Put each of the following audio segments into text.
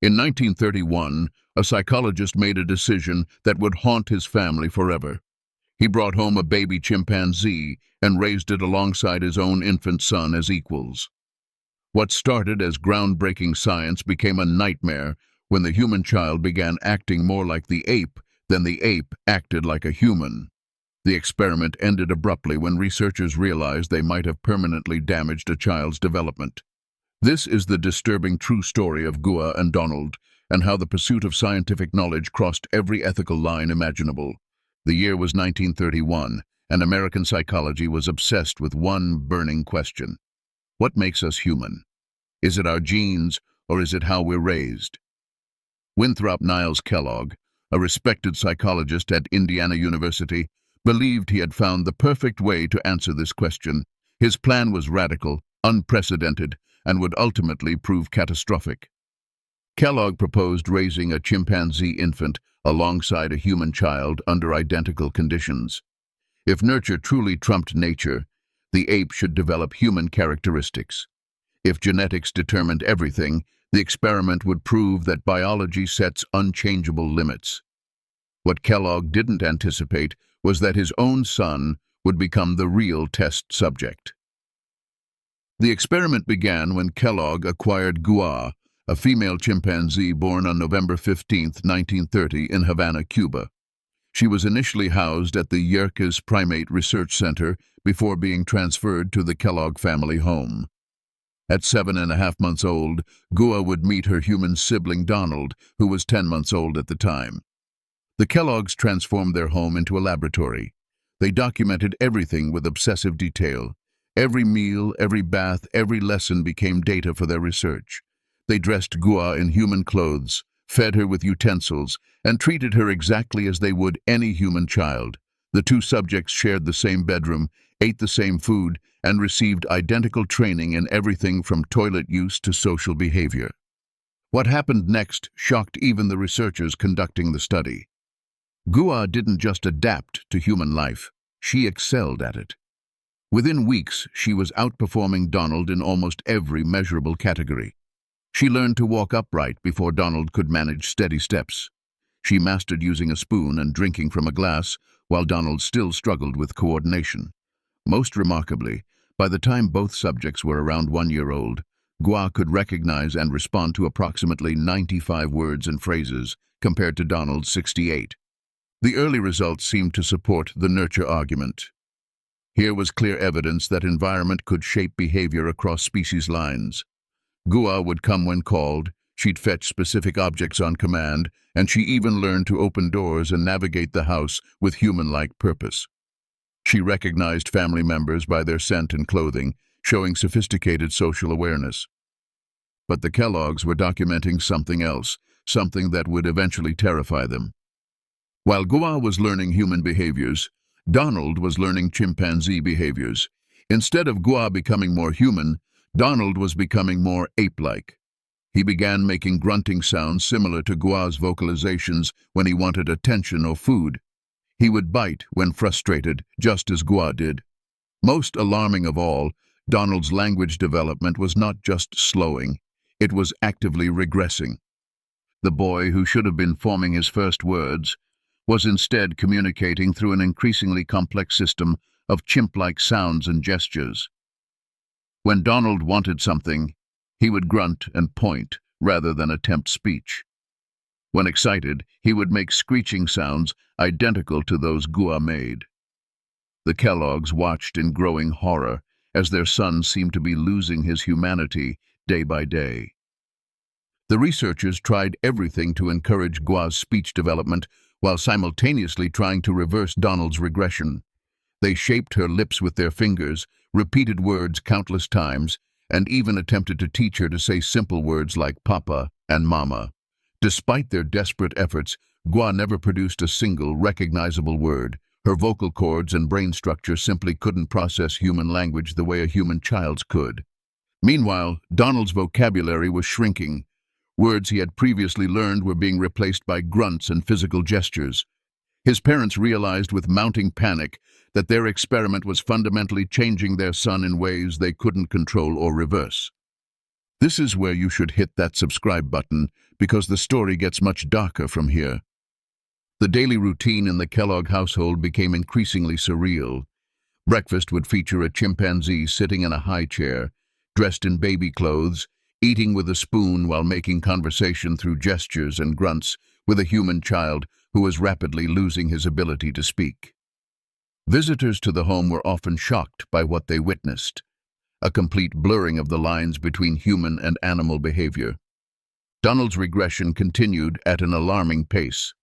In 1931, a psychologist made a decision that would haunt his family forever. He brought home a baby chimpanzee and raised it alongside his own infant son as equals. What started as groundbreaking science became a nightmare when the human child began acting more like the ape than the ape acted like a human. The experiment ended abruptly when researchers realized they might have permanently damaged a child's development. This is the disturbing true story of Gua and Donald, and how the pursuit of scientific knowledge crossed every ethical line imaginable. The year was 1931, and American psychology was obsessed with one burning question. What makes us human? Is it our genes, or is it how we're raised? Winthrop Kellogg, a respected psychologist at Indiana University, believed he had found the perfect way to answer this question. His plan was radical, unprecedented, and would ultimately prove catastrophic. Kellogg proposed raising a chimpanzee infant alongside a human child under identical conditions. If nurture truly trumped nature, the ape should develop human characteristics. If genetics determined everything, the experiment would prove that biology sets unchangeable limits. What Kellogg didn't anticipate was that his own son would become the real test subject. The experiment began when Kellogg acquired Gua, a female chimpanzee born on November 15, 1930, in Havana, Cuba. She was initially housed at the Yerkes Primate Research Center before being transferred to the Kellogg family home. At 7.5 months old, Gua would meet her human sibling Donald, who was 10 months old at the time. The Kelloggs transformed their home into a laboratory. They documented everything with obsessive detail. Every meal, every bath, every lesson became data for their research. They dressed Gua in human clothes, fed her with utensils, and treated her exactly as they would any human child. The two subjects shared the same bedroom, ate the same food, and received identical training in everything from toilet use to social behavior. What happened next shocked even the researchers conducting the study. Gua didn't just adapt to human life, she excelled at it. Within weeks, she was outperforming Donald in almost every measurable category. She learned to walk upright before Donald could manage steady steps. She mastered using a spoon and drinking from a glass, while Donald still struggled with coordination. Most remarkably, by the time both subjects were around 1 year old, Gua could recognize and respond to approximately 95 words and phrases, compared to Donald's 68. The early results seemed to support the nurture argument. Here was clear evidence that environment could shape behavior across species lines. Gua would come when called, she'd fetch specific objects on command, and she even learned to open doors and navigate the house with human-like purpose. She recognized family members by their scent and clothing, showing sophisticated social awareness. But the Kelloggs were documenting something else, something that would eventually terrify them. While Gua was learning human behaviors, Donald was learning chimpanzee behaviors. Instead of Gua becoming more human, Donald was becoming more ape-like. He began making grunting sounds similar to Gua's vocalizations when he wanted attention or food. He would bite when frustrated, just as Gua did. Most alarming of all, Donald's language development was not just slowing, it was actively regressing. The boy, who should have been forming his first words, was instead communicating through an increasingly complex system of chimp-like sounds and gestures. When Donald wanted something, he would grunt and point rather than attempt speech. When excited, he would make screeching sounds identical to those Gua made. The Kelloggs watched in growing horror as their son seemed to be losing his humanity day by day. The researchers tried everything to encourage Gua's speech development while simultaneously trying to reverse Donald's regression. They shaped her lips with their fingers, repeated words countless times, and even attempted to teach her to say simple words like Papa and Mama. Despite their desperate efforts, Gua never produced a single recognizable word. Her vocal cords and brain structure simply couldn't process human language the way a human child's could. Meanwhile, Donald's vocabulary was shrinking. Words he had previously learned were being replaced by grunts and physical gestures. His parents realized with mounting panic that their experiment was fundamentally changing their son in ways they couldn't control or reverse. This is where you should hit that subscribe button because the story gets much darker from here. The daily routine in the Kellogg household became increasingly surreal. Breakfast would feature a chimpanzee sitting in a high chair, dressed in baby clothes, eating with a spoon while making conversation through gestures and grunts with a human child who was rapidly losing his ability to speak. Visitors to the home were often shocked by what they witnessed, a complete blurring of the lines between human and animal behavior. Donald's regression continued at an alarming pace.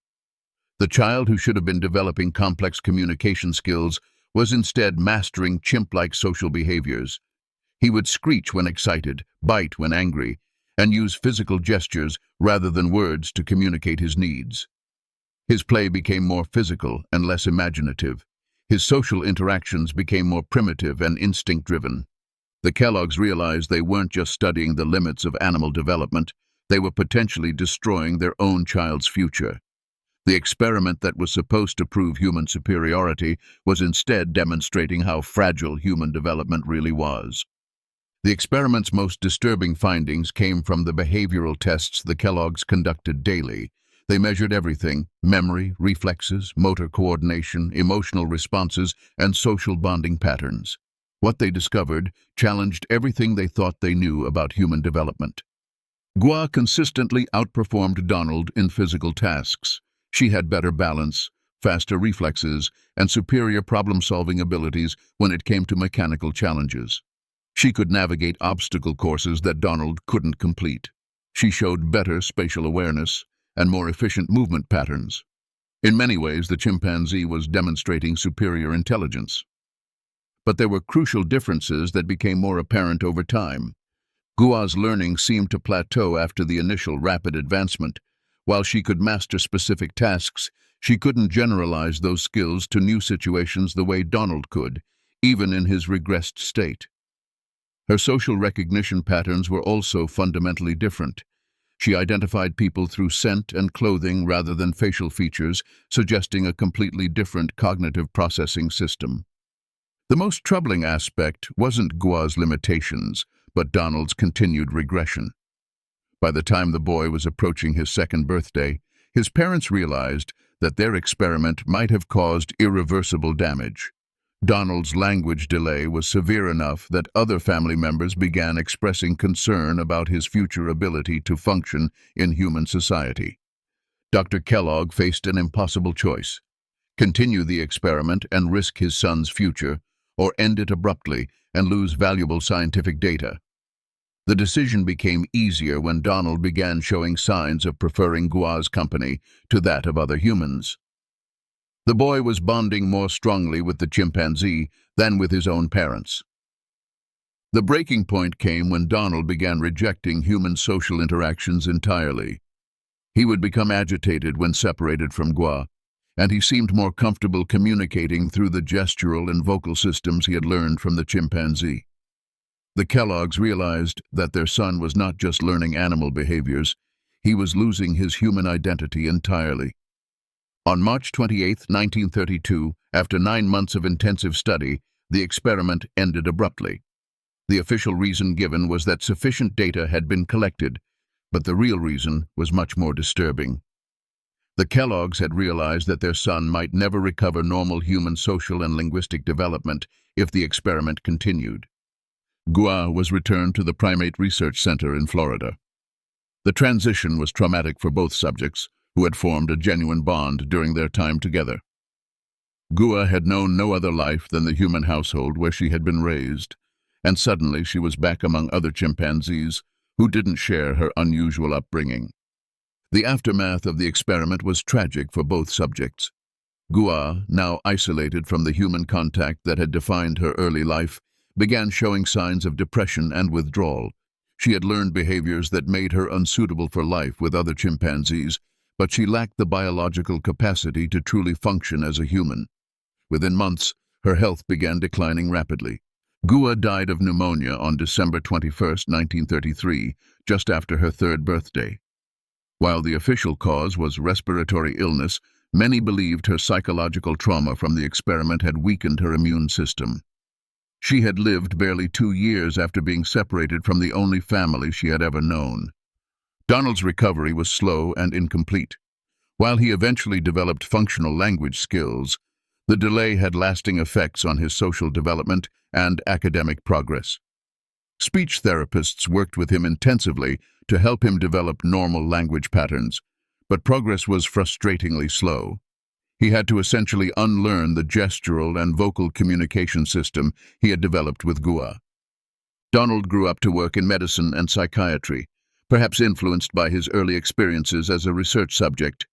The child who should have been developing complex communication skills was instead mastering chimp-like social behaviors. He would screech when excited, bite when angry, and use physical gestures rather than words to communicate his needs. His play became more physical and less imaginative. His social interactions became more primitive and instinct-driven. The Kelloggs realized they weren't just studying the limits of animal development, they were potentially destroying their own child's future. The experiment that was supposed to prove human superiority was instead demonstrating how fragile human development really was. The experiment's most disturbing findings came from the behavioral tests the Kelloggs conducted daily. They measured everything: memory, reflexes, motor coordination, emotional responses, and social bonding patterns. What they discovered challenged everything they thought they knew about human development. Gua consistently outperformed Donald in physical tasks. She had better balance, faster reflexes, and superior problem-solving abilities when it came to mechanical challenges. She could navigate obstacle courses that Donald couldn't complete. She showed better spatial awareness and more efficient movement patterns. In many ways, the chimpanzee was demonstrating superior intelligence. But there were crucial differences that became more apparent over time. Gua's learning seemed to plateau after the initial rapid advancement. While she could master specific tasks, she couldn't generalize those skills to new situations the way Donald could, even in his regressed state. Her social recognition patterns were also fundamentally different. She identified people through scent and clothing rather than facial features, suggesting a completely different cognitive processing system. The most troubling aspect wasn't Gua's limitations, but Donald's continued regression. By the time the boy was approaching his second birthday, his parents realized that their experiment might have caused irreversible damage. Donald's language delay was severe enough that other family members began expressing concern about his future ability to function in human society. Dr. Kellogg faced an impossible choice: continue the experiment and risk his son's future, or end it abruptly and lose valuable scientific data. The decision became easier when Donald began showing signs of preferring Gua's company to that of other humans. The boy was bonding more strongly with the chimpanzee than with his own parents. The breaking point came when Donald began rejecting human social interactions entirely. He would become agitated when separated from Gua, and he seemed more comfortable communicating through the gestural and vocal systems he had learned from the chimpanzee. The Kelloggs realized that their son was not just learning animal behaviors, he was losing his human identity entirely. On March 28, 1932, after 9 months of intensive study, the experiment ended abruptly. The official reason given was that sufficient data had been collected, but the real reason was much more disturbing. The Kelloggs had realized that their son might never recover normal human social and linguistic development if the experiment continued. Gua was returned to the Primate Research Center in Florida. The transition was traumatic for both subjects, who had formed a genuine bond during their time together. Gua had known no other life than the human household where she had been raised, and suddenly she was back among other chimpanzees who didn't share her unusual upbringing. The aftermath of the experiment was tragic for both subjects. Gua, now isolated from the human contact that had defined her early life, began showing signs of depression and withdrawal. She had learned behaviors that made her unsuitable for life with other chimpanzees, but she lacked the biological capacity to truly function as a human. Within months, her health began declining rapidly. Gua died of pneumonia on December 21, 1933, just after her 3rd birthday. While the official cause was respiratory illness, many believed her psychological trauma from the experiment had weakened her immune system. She had lived barely 2 years after being separated from the only family she had ever known. Donald's recovery was slow and incomplete. While he eventually developed functional language skills, the delay had lasting effects on his social development and academic progress. Speech therapists worked with him intensively to help him develop normal language patterns, but progress was frustratingly slow. He had to essentially unlearn the gestural and vocal communication system he had developed with Gua. Donald grew up to work in medicine and psychiatry, perhaps influenced by his early experiences as a research subject.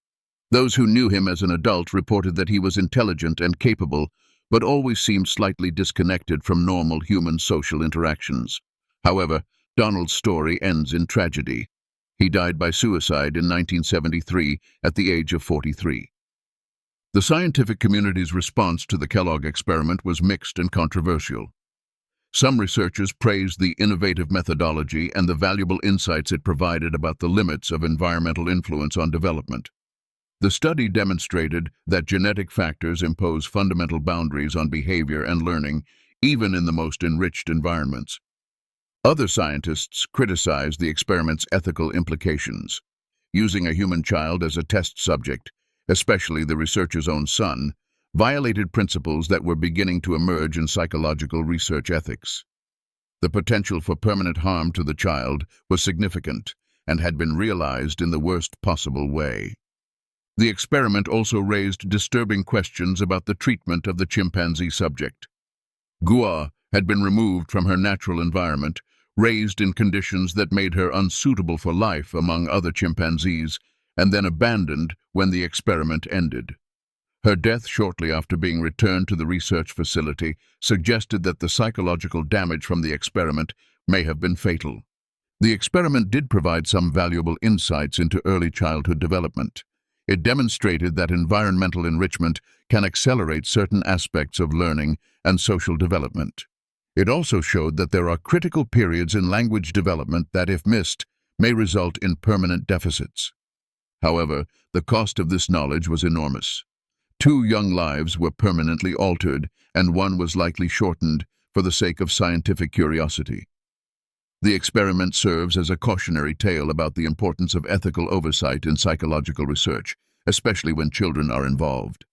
Those who knew him as an adult reported that he was intelligent and capable, but always seemed slightly disconnected from normal human social interactions. However, Donald's story ends in tragedy. He died by suicide in 1973 at the age of 43. The scientific community's response to the Kellogg experiment was mixed and controversial. Some researchers praised the innovative methodology and the valuable insights it provided about the limits of environmental influence on development. The study demonstrated that genetic factors impose fundamental boundaries on behavior and learning, even in the most enriched environments. Other scientists criticized the experiment's ethical implications. Using a human child as a test subject, especially the researcher's own son, violated principles that were beginning to emerge in psychological research ethics. The potential for permanent harm to the child was significant and had been realized in the worst possible way. The experiment also raised disturbing questions about the treatment of the chimpanzee subject. Gua had been removed from her natural environment, raised in conditions that made her unsuitable for life among other chimpanzees, and then abandoned when the experiment ended. Her death shortly after being returned to the research facility suggested that the psychological damage from the experiment may have been fatal. The experiment did provide some valuable insights into early childhood development. It demonstrated that environmental enrichment can accelerate certain aspects of learning and social development. It also showed that there are critical periods in language development that, if missed, may result in permanent deficits. However, the cost of this knowledge was enormous. 2 young lives were permanently altered, and 1 was likely shortened for the sake of scientific curiosity. The experiment serves as a cautionary tale about the importance of ethical oversight in psychological research, especially when children are involved.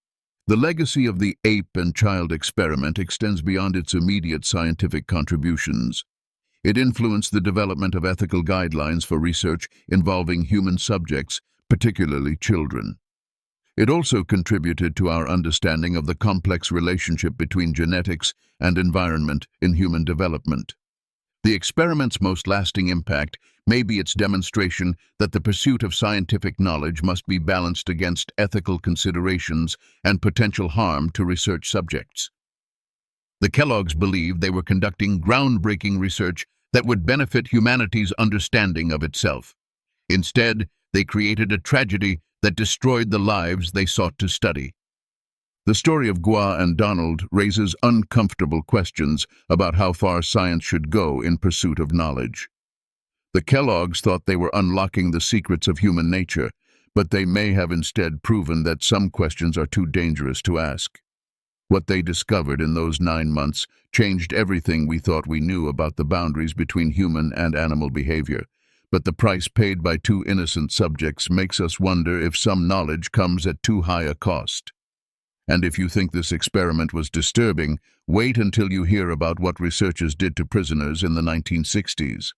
The legacy of the ape and child experiment extends beyond its immediate scientific contributions. It influenced the development of ethical guidelines for research involving human subjects, particularly children. It also contributed to our understanding of the complex relationship between genetics and environment in human development. The experiment's most lasting impact may be its demonstration that the pursuit of scientific knowledge must be balanced against ethical considerations and potential harm to research subjects. The Kelloggs believed they were conducting groundbreaking research that would benefit humanity's understanding of itself. Instead, they created a tragedy that destroyed the lives they sought to study. The story of Gua and Donald raises uncomfortable questions about how far science should go in pursuit of knowledge. The Kelloggs thought they were unlocking the secrets of human nature, but they may have instead proven that some questions are too dangerous to ask. What they discovered in those 9 months changed everything we thought we knew about the boundaries between human and animal behavior. But the price paid by 2 innocent subjects makes us wonder if some knowledge comes at too high a cost. And if you think this experiment was disturbing, wait until you hear about what researchers did to prisoners in the 1960s.